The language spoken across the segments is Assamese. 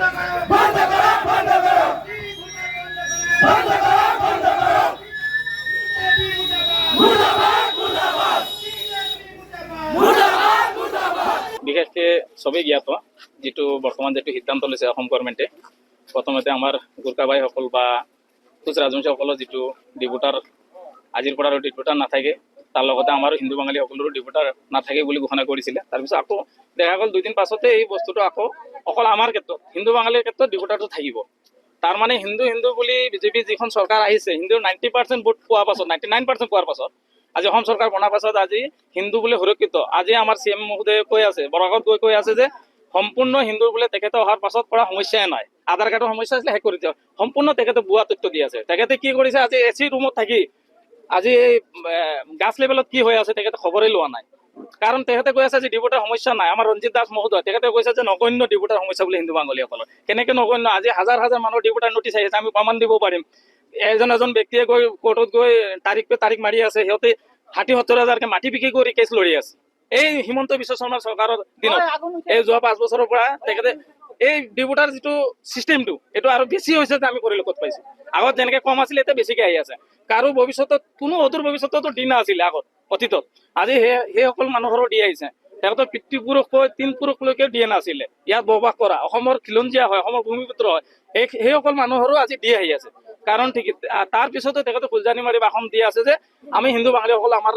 বন্ধ কৰো, বন্ধ কৰো, বন্ধ কৰো, বন্ধ কৰো। মুৰ্দাবাদ, মুৰ্দাবাদ, মুৰ্দাবাদ, মুৰ্দাবাদ। বিশেষকে সবেই জ্ঞাত যিটো বৰ্তমান যিটো সিদ্ধান্ত লৈছে অসম গভৰ্ণমেণ্টে প্ৰথমতে আমাৰ গোৰ্খা ভাইসকল বা কোচ ৰাজবংশীসকলৰ যিটো ডিপুটাৰ আজিৰ পৰা আৰু ডিপুটাৰ নাথাকে তাৰ লগতে আমাৰ হিন্দু বাঙালীসকলৰো ডিপুটাৰ নাথাকে বুলি ঘোষণা কৰিছিলে। তাৰপিছত আকৌ দেখা গ'ল 2 দিন পাছতে এই বস্তুটো আকৌ অকল আমাৰ ক্ষেত্ৰত হিন্দু বাঙালীৰ ক্ষেত্ৰত ডিপুটাৰটো থাকিব। তাৰ মানে হিন্দু হিন্দু বুলি বিজেপি যিখন চৰকাৰ আহিছে হিন্দুৰ 90% ভোট পোৱাৰ পাছত 99% পোৱাৰ পাছত আজি অসম চৰকাৰ বনাৰ পাছত আজি হিন্দু বুলি সুৰক্ষিত। আজি আমাৰ CM মহোদয়ে কৈ আছে বৰাকত কৈ আছে যে সম্পূৰ্ণ হিন্দু বোলে তেখেতে অহাৰ পাছত পৰা সমস্যাই নাই। আধাৰ কাৰ্ডৰ সমস্যা আছিলে শেষ কৰি দিয়ক। সম্পূৰ্ণ তেখেতে ভুৱা তথ্য দি আছে। তেখেতে কি কৰিছে আজি AC ৰুমত থাকি আজি এই গাছ লেভেলত কি হৈ আছে তেখেতে খবৰেই লোৱা নাই। কাৰণ তেখেতে কৈ আছে যে ডিপুটাৰ সমস্যা নাই। আমাৰ ৰঞ্জিত দাস মহোদয় তেখেতে কৈছে যে নগণ্য ডিপুটাৰ সমস্যা বুলি হিন্দু বাঙালীসকলৰ। কেনেকৈ নগণ্য? আজি হাজাৰ হাজাৰ মানুহৰ ডিপুটাৰ নটিচ আহিছে, আমি প্ৰমাণ দিব পাৰিম। এজন ব্যক্তিয়ে গৈ কোৰ্টত গৈ তাৰিখ মাৰি আছে। সিহঁতে 60-70 হাজাৰকে মাটি বিক্ৰী কৰি কেছ লৰি আছে। এই হিমন্ত বিশ্ব শৰ্মাৰ চৰকাৰৰ দিনত এই যোৱা 5 বছৰৰ পৰা তেখেতে এই ডিপুটাৰ যিটো চিষ্টেমটো এইটো আৰু বেছি হৈছে যে আমি পৰিলক্ষিত পাইছো। আগত যেনেকে কম আছিলে এতিয়া বেছিকে আহি আছে। কাৰো ভৱিষ্যতত কোনো অদূৰ ভৱিষ্যততো দিন নাছিলে আগত অতীতত। আজি সেইসকল মানুহৰো দি আহিছে। তেখেতৰ পিতৃপুৰুষ কৈ 3 পুৰুষলৈকে দিয়ে নাছিলে। ইয়াত বসবাস কৰা অসমৰ খিলঞ্জীয়া হয়, অসমৰ ভূমিপুত্ৰ হয়, সেইসকল মানুহৰো আজি দি আহি আছে। কাৰণ ঠিক তাৰ পিছতে তেখেতে ফুলজানি মাৰি ভাষণ দি আছে যে আমি হিন্দু বাঙালীসকল আমাৰ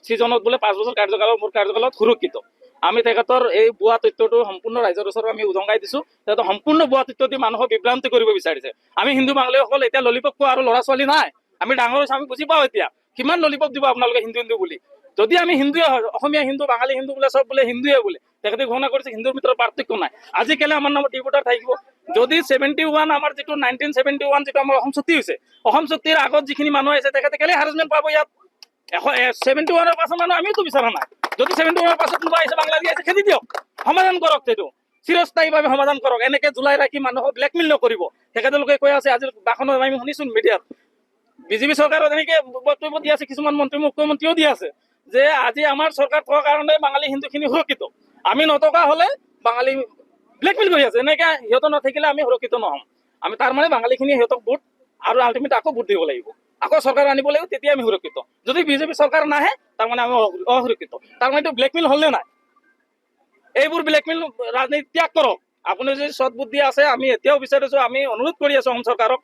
ছিজনত বোলে 5 বছৰ কাৰ্যকালত মোৰ কাৰ্যকালত সুৰক্ষিত। আমি তেখেতৰ এই ভুৱা তথ্যটো সম্পূৰ্ণ ৰাইজৰ ওচৰত আমি উদঙাই দিছো। তেখেতে সম্পূৰ্ণ ভুৱা তথ্য দি মানুহক বিভ্ৰান্তি কৰিব বিচাৰিছে। আমি হিন্দু বাঙালীসকল এতিয়া ললিপপ খোৱা আৰু ল'ৰা ছোৱালী নাই। আমি ডাঙৰ হৈছো, আমি বুজি পাওঁ এতিয়া কিমান ললিপপ দিব আপোনালোকে হিন্দু হিন্দু বুলি। যদি আমি হিন্দুৱে হয়, অসমীয়া হিন্দু বাঙালী হিন্দু বোলে চব বোলে হিন্দুৱে বোলে তেখেতে ঘোষণা কৰিছে হিন্দুৰ ভিতৰত পাৰ্থক্য নাই। আজিকালি আমাৰ নামত ডিপুটাৰ থাকিব। যদি 71 আমাৰ যিটো 1971 যিটো আমাৰ অসম চুক্তি হৈছে, অসম চুক্তিৰ আগত যিখিনি মানুহ আছে তেখেতে কেলে হাৰাজমেণ্ট পাব ইয়াত? 71 পাছত মানুহ আমিওতো বিচৰা নাই। যদি 71 পাছত কোনোবা আহিছে বাংলাদেশ আহিছে খেদি দিয়ক, সমাধান কৰক। সেইটো চিৰস্থায়ীভাৱে সমাধান কৰক। এনেকে জুলাই ৰাখি মানুহক ব্লেকমেইল নকৰিব। তেখেতেলোকে কৈ আছে আজি ভাষণত আমি শুনিছো মিডিয়াত বিজেপি চৰকাৰত এনেকে বক্তব্য দি আছে, কিছুমান মন্ত্ৰী মুখ্যমন্ত্ৰীও দি আছে যে আজি আমাৰ চৰকাৰ থকাৰ কাৰণে বাঙালী হিন্দুখিনি সুৰক্ষিত। আমি নথকা হলে বাঙালী ব্লেকমেইল কৰি আছে। এনেকে সিহঁতৰ নাথাকিলে আমি সুৰক্ষিত নহম। আমি তাৰ মানে বাঙালীখিনি সিহঁতক ভোট আৰু আল্টিমেট আকৌ ভোট দিব লাগিব, আকৌ চৰকাৰ আনিব লাগিব, তেতিয়া আমি সুৰক্ষিত। যদি বিজেপি চৰকাৰ নাহে তাৰমানে আমি অসুৰক্ষিত। তাৰমানে এইটো ব্লেকমেইল হ'লে নাই। এইবোৰ ব্লেকমেইল ৰাজনীতি ত্যাগ কৰক। আপুনি যদি সৎ বুদ্ধি আছে, আমি এতিয়াও বিচাৰিছো, আমি অনুৰোধ কৰি আছো অসম চৰকাৰক,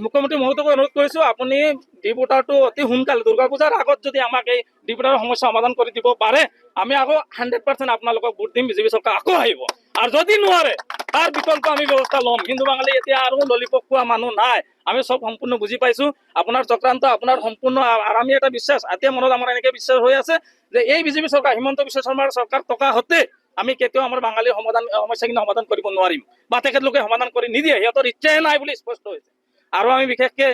মুখ্যমন্ত্ৰী মহোদয়কো অনুৰোধ কৰিছো আপুনি ডিপুটাৰটো অতি সোনকালে দুৰ্গা পূজাৰ আগত যদি আমাক এই ডিপুটাৰৰ সমস্যা সমাধান কৰি দিব পাৰে আমি আকৌ 100% আপোনালোকক ভোট দিম। বিজেপি চৰকাৰ আকৌ আহিব। আৰু যদি নোৱাৰে তাৰ বিকল্প আমি ব্যৱস্থা ল'ম। হিন্দু বাঙালী এতিয়া আৰু ললিপপ খোৱা মানুহ নাই। আমি সব সম্পূৰ্ণ বুজি পাইছো আপোনাৰ চক্ৰান্ত, আপোনাৰ সম্পূৰ্ণ। আৰু আমি এটা বিশ্বাস এতিয়া মনত আমাৰ এনেকে বিশ্বাস হৈ আছে যে এই বিজেপি চৰকাৰ হিমন্ত বিশ্ব শৰ্মাৰ চৰকাৰ থকা হতে আমি কেতিয়াও আমাৰ বাঙালীৰ সমস্যাখিনি সমাধান কৰিব নোৱাৰিম বা তেখেতলোকে সমাধান কৰি নিদিয়ে। সিহঁতৰ ইচ্ছাই নাই বুলি স্পষ্ট হৈছে। আৰু আমি বিশেষকে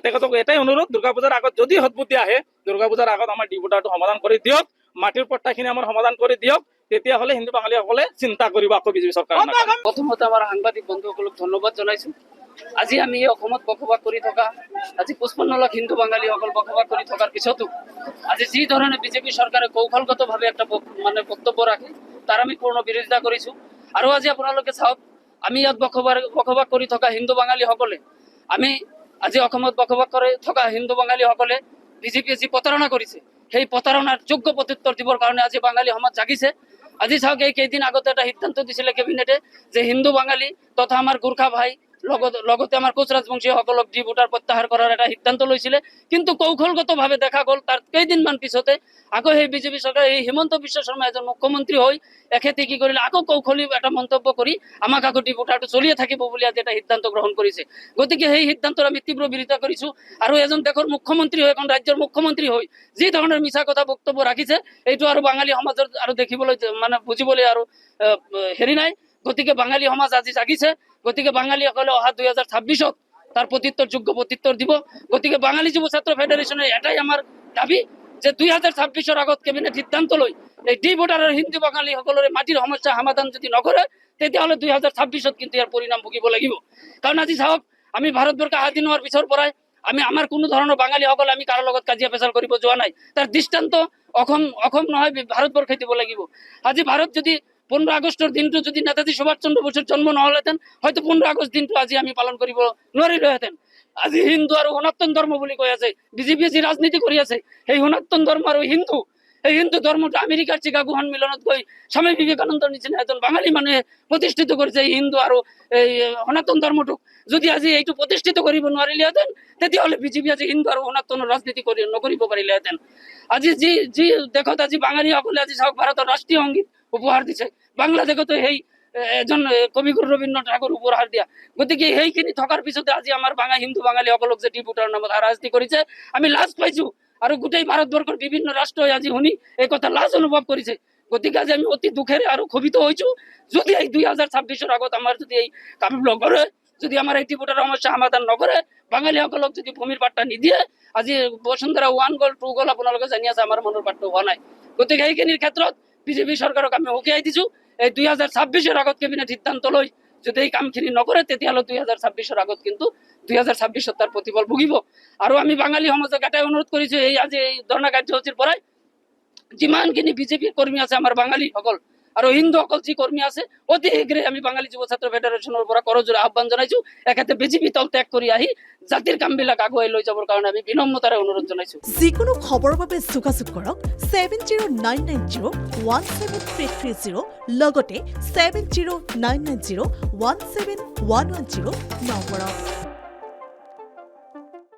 তেখেতক এটাই অনুৰোধ, দুৰ্গা পূজাৰ আগত যদি সৎবুদ্ধি আহে দুৰ্গা পূজাৰ আগত আমাৰ ডিপুটাৰটো সমাধান কৰি দিয়ক, মাটিৰ পট্টাখিনি আমাৰ সমাধান কৰি দিয়ক। তেতিয়াহ'লে হিন্দু বাঙালীসকলে চিন্তা কৰিব আকৌ বিজেপি চৰকাৰ। প্ৰথমতে আমাৰ সাংবাদিক বন্ধুসকলক ধন্যবাদ জনাইছো। আজি আমি অসমত বসবাস কৰি থকা আজি 55 লাখ হিন্দু বাঙালীসকল বসবাস কৰি থকাৰ পিছতো আজি যি ধৰণে বিজেপি চৰকাৰে কৌশলগতভাৱে একটা বক্তব্য ৰাখে তাৰ আমি পূৰ্ণ বিৰোধিতা কৰিছো। আৰু আজি আপোনালোকে চাওক, আমি ইয়াত বসবাস কৰি থকা হিন্দু বাঙালীসকলে আমি আজি অসমত বসবাস কৰি থকা হিন্দু বাঙালীসকলে বিজেপিয়ে যি প্ৰতাৰণা কৰিছে সেই প্ৰতাৰণাৰ যোগ্য প্ৰত্যুত্তৰ দিবৰ কাৰণে আজি বাঙালী সমাজ জাগিছে। আজি চাওক, এই কেইদিন আগতে এটা সিদ্ধান্ত দিছিলে কেবিনেটে যে হিন্দু বাঙালী তথা আমাৰ গোৰ্খা ভাই লগতে আমাৰ কোচ ৰাজবংশীসকলক ডিপুটাৰ প্ৰত্যাহাৰ কৰাৰ এটা সিদ্ধান্ত লৈছিলে। কিন্তু কৌশলগতভাৱে দেখা গ'ল তাৰ কেইদিনমান পিছতে আকৌ সেই বিজেপি চৰকাৰে এই হিমন্ত বিশ্ব শৰ্মা এজন মুখ্যমন্ত্ৰী হৈ এখেতে কি কৰিলে আকৌ কৌশলী এটা মন্তব্য কৰি আমাক আকৌ ডিপুটাৰটো চলিয়ে থাকিব বুলি আজি এটা সিদ্ধান্ত গ্ৰহণ কৰিছে। গতিকে সেই সিদ্ধান্তৰ আমি তীব্ৰ বিৰোধিতা কৰিছো। আৰু এজন দেশৰ মুখ্যমন্ত্ৰী হৈ, এখন ৰাজ্যৰ মুখ্যমন্ত্ৰী হৈ যি ধৰণৰ মিছা কথা বক্তব্য ৰাখিছে এইটো আৰু বাঙালী সমাজৰ আৰু দেখিবলৈ বুজিবলৈ আৰু হেৰি নাই। গতিকে বাঙালী সমাজ আজি জাগিছে। গতিকে বাঙালীসকলে অহা 2026-ত তাৰ প্ৰত্যুত্তৰ যোগ্য প্ৰত্যুত্তৰ দিব। গতিকে বাঙালী যুৱ ছাত্ৰ ফেডাৰেশ্যনৰ এটাই আমাৰ দাবী যে 2026-ৰ আগত কেবিনেট সিদ্ধান্ত লৈ এই ডিপুটাৰ আৰু হিন্দু বাঙালীসকলৰে মাটিৰ সমস্যা সমাধান যদি নকৰে তেতিয়াহ'লে 2026-ত কিন্তু ইয়াৰ পৰিণাম ভুগিব লাগিব। কাৰণ আজি চাওক, আমি ভাৰতবৰ্ষ স্বাধীন হোৱাৰ পিছৰ পৰাই আমাৰ কোনো ধৰণৰ বাঙালীসকল আমি কাৰো লগত কাজিয়া পেচাল কৰিব যোৱা নাই। তাৰ দৃষ্টান্ত অসম নহয় ভাৰতবৰ্ষই দিব লাগিব। আজি ভাৰত যদি 15 আগস্টৰ দিনটো যদি নেতাজী সুভাষ চন্দ্ৰ বসুৰ জন্ম নহ'লেহেঁতেন হয়তো 15 আগষ্ট দিনটো আজি আমি পালন কৰিব নোৱাৰিলোহেঁতেন। আজি হিন্দু আৰু সনাতন ধৰ্ম বুলি কৈ আছে বিজেপিয়ে যি ৰাজনীতি কৰি আছে, সেই সনাতন ধৰ্ম আৰু হিন্দু, এই হিন্দু ধৰ্মটো আমেৰিকাৰ চিকাগো সন্মিলনত গৈ স্বামী বিবেকানন্দৰ নিচিনা এজন বাঙালী মানুহে প্ৰতিষ্ঠিত কৰিছে এই হিন্দু আৰু এই সনাতন ধৰ্মটোক। যদি আজি এইটো প্ৰতিষ্ঠিত কৰিব নোৱাৰিলেহেঁতেন তেতিয়াহ'লে বিজেপি আজি হিন্দু আৰু সনাতনৰ ৰাজনীতি নকৰিব পাৰিলেহেঁতেন। আজি যি দেশত আজি বাঙালীসকলে আজি চাওক ভাৰতৰ ৰাষ্ট্ৰীয় সংগীত উপহাৰ দিছে, বাংলাদেশতো সেই এজন কবিগুৰু ৰবীন্দ্ৰনাথ ঠাকুৰ উপহাৰ দিয়া। গতিকে সেইখিনি থকাৰ পিছতে আজি আমাৰ হিন্দু বাঙালীসকলক যে ডিপুটাৰ নামত হাৰাশাস্তি কৰিছে আমি লাজ পাইছো, আৰু গোটেই ভাৰতবৰ্ষৰ বিভিন্ন ৰাষ্ট্ৰই আজি শুনি এই কথা লাজ অনুভৱ কৰিছে। গতিকে আজি আমি অতি দুখেৰে আৰু ক্ষোভিত হৈছো। যদি এই 2026-ৰ আগত আমাৰ যদি এই কাম নকৰে, যদি আমাৰ এই ডিপুটাৰ সমস্যা সমাধান নকৰে, বাঙালীসকলক যদি ভূমিৰ পাট্টা নিদিয়ে, আজি বসুন্ধৰা 1 গ'ল 2 গ'ল আপোনালোকে জানি আছে, আমাৰ মনৰ পাট্টা হোৱা নাই। গতিকে এইখিনিৰ ক্ষেত্ৰত বিজেপি চৰকাৰক আমি সকীয়াই দিছো, এই 2026-ৰ আগত কেবিনেট সিদ্ধান্ত লৈ যদি এই কামখিনি নকৰে তেতিয়াহ'লে 2026-ৰ আগত কিন্তু 2026-ত তাৰ প্ৰতিফল ভুগিব। আৰু আমি বাঙালী সমাজক এটাই অনুৰোধ কৰিছো, এই আজি এই ধৰ্ণা কাৰ্যসূচীৰ পৰাই যিমানখিনি বিজেপিৰ কৰ্মী আছে আমাৰ বাঙালীসকল আৰু হিন্দুসকল যি কৰ্মী আছে অতি শীঘ্ৰে আমি বাঙালী যুৱ ছাত্ৰ ফেডাৰেশ্যনৰ পৰা কৰজোৰে আহ্বান জনাইছো, এখেতে বিজেপি দল ত্যাগ কৰি আহি জাতিৰ কামবিলাক আগুৱাই লৈ যাবৰ কাৰণে আমি বিনম্ৰতাৰে অনুৰোধ জনাইছো। যিকোনো খবৰৰ বাবে যোগাযোগ কৰক 7099017330 লগতে 7099017110 নম্বৰত।